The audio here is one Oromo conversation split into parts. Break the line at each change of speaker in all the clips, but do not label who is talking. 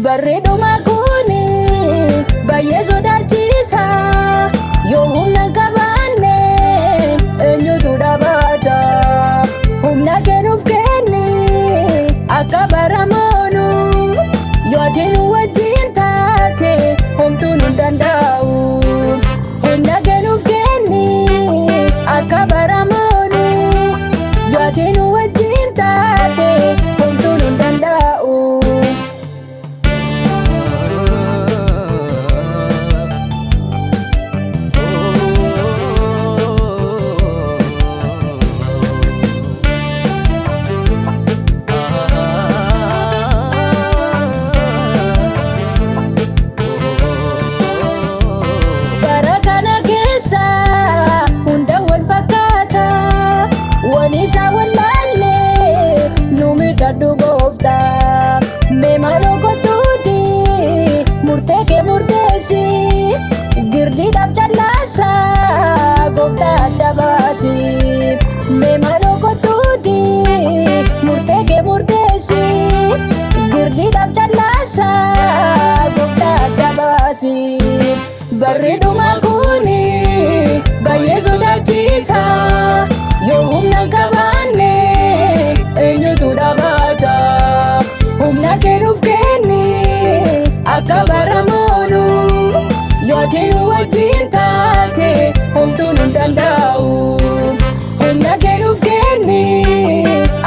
Bareeduma kuni baay'ee sodaachisa. Yoo humna qabaanne eenyutu dhaabata? Humna kennuuf kenni akka baramoonu. Yoo ati nu wajjin taate homtuun hin danda'u. Humna kennuuf kenni akka baramoonu. Yoo ati nu wajjin taate homtuun hin danda'u. Isa wallaalee numi daddu goofta meemaloo kottuuti murtee kee murteessi girdiidhaaf callaasa goofta adda baasi. Meemaloo kottuuti murtee kee murteessi girdiidhaaf callaasa goofta adda baasi. Bareeduma kuni baay'ee sodaachisa. Yoo humna qabaanne eenyutu dhaabata? Humna kennuuf kenni akka baramoonu. Yoo ati nu wajjin taate homtuun hin danda'u. Humna kennuuf kenni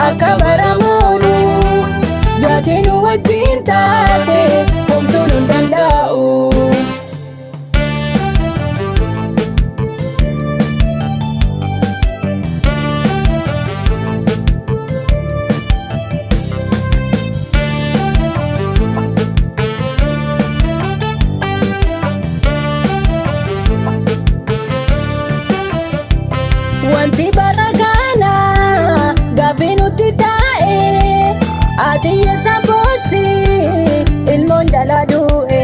akka baramoonu. Yoo ati nu wajjin taate homtuun hin danda'u. Wanti bara kana gaaffii nutti taa'e ati eessa boossi ilmoon jala du'e.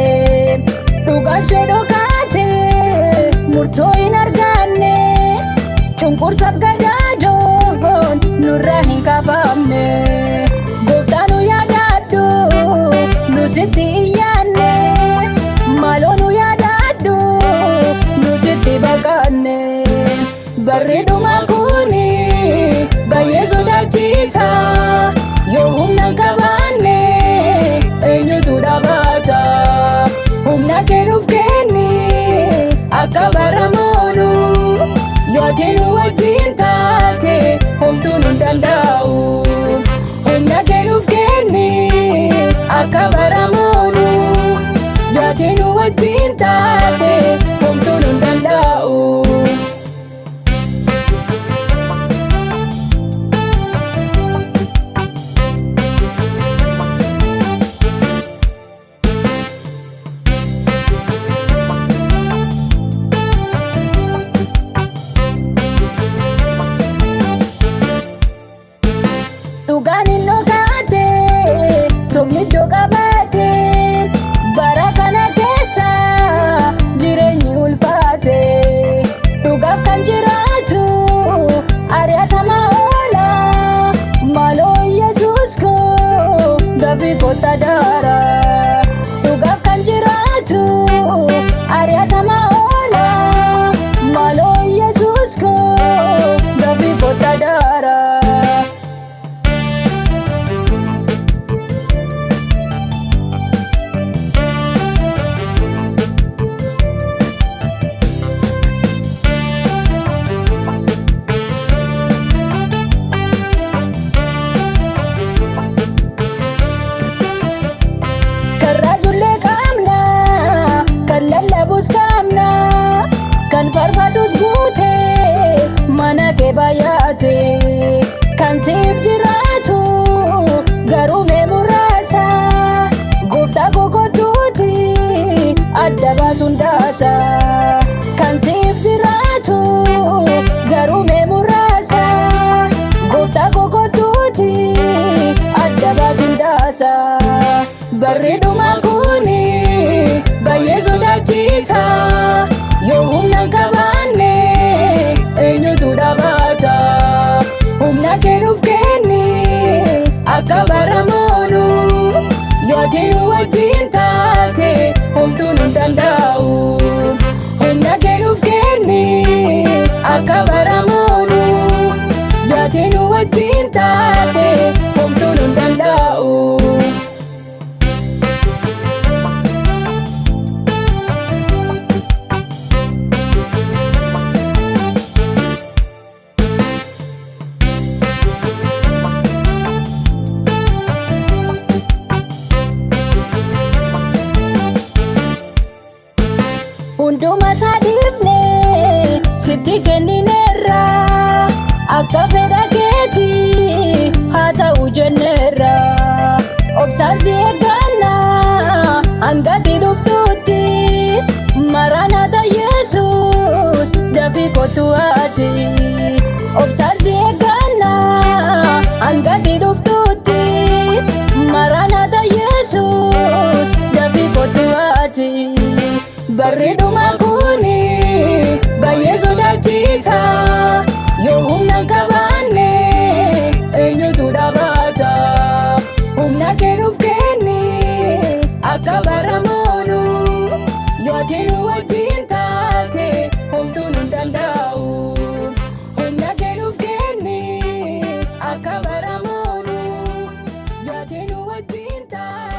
Dhugaan ishee dhokaate murtoo hin arganne cunqursaaf gadaadoon nurraa hin kaafamne. Gooftaa nu yaadadhu nu sitti iyyaanne maaloo nu yaadadhu nu sitti baqanne. Bareeduma kuni baay'ee sodaachisa. Yoo humna qabaanne eenyutu dhaabata? Humna kennuuf kenni akka baramoonu. Yoo ati nu wajjin taate homtuun hin danda'u. Humna kennuuf kenni akka baramoonu. Yoo ati nu wajjin taate homtuun hin danda'u. Dhugaan hin dhokaate sobni iddoo qabaate bara kana keessa jireenyi ulfaate. Dhugaaf kan jiraatu ari'atama oola maaloo Yesuus koo gaaffii kootta daara. Dhugaaf kan jiraatu ari'atama oola maaloo Yesuus koo gaaffii kootta daara. Kan farfatus guute mana kee baay'ate. Kan siif jiraatu garuu mee muraasa. Gooftaa koo kottuuti adda baasuun taasa. Kan siif jiraatu garuu mee muraasa. Gooftaa koo kottuuti adda baasuun taasa. Bareeduma kuni baay'ee sodaachisa. Yoo humna qabaanne eenyutu dhaabata? Humna kennuuf kenni akka baramoonu. Yoo ati nu wajjin sitti kennineerra akka fedha keetii haa ta'u jenneerra obsaan si eegganna hangati dhuftutti Maranatha Yesus dafii kottu ati obsaan si eegganna hangati dhuftutti Maranatha Yesus dafii kottu ati barreeduma kuni baay'ee sodaachisa yoo humna hin qabaanne eenyutu dhaabata humna kennuuf kenni akka baramoonu yoo ati nu wajjin taate homtuun hin danda'u humna kennuuf kenni akka baramoonu yoo ati nu wajjin taate.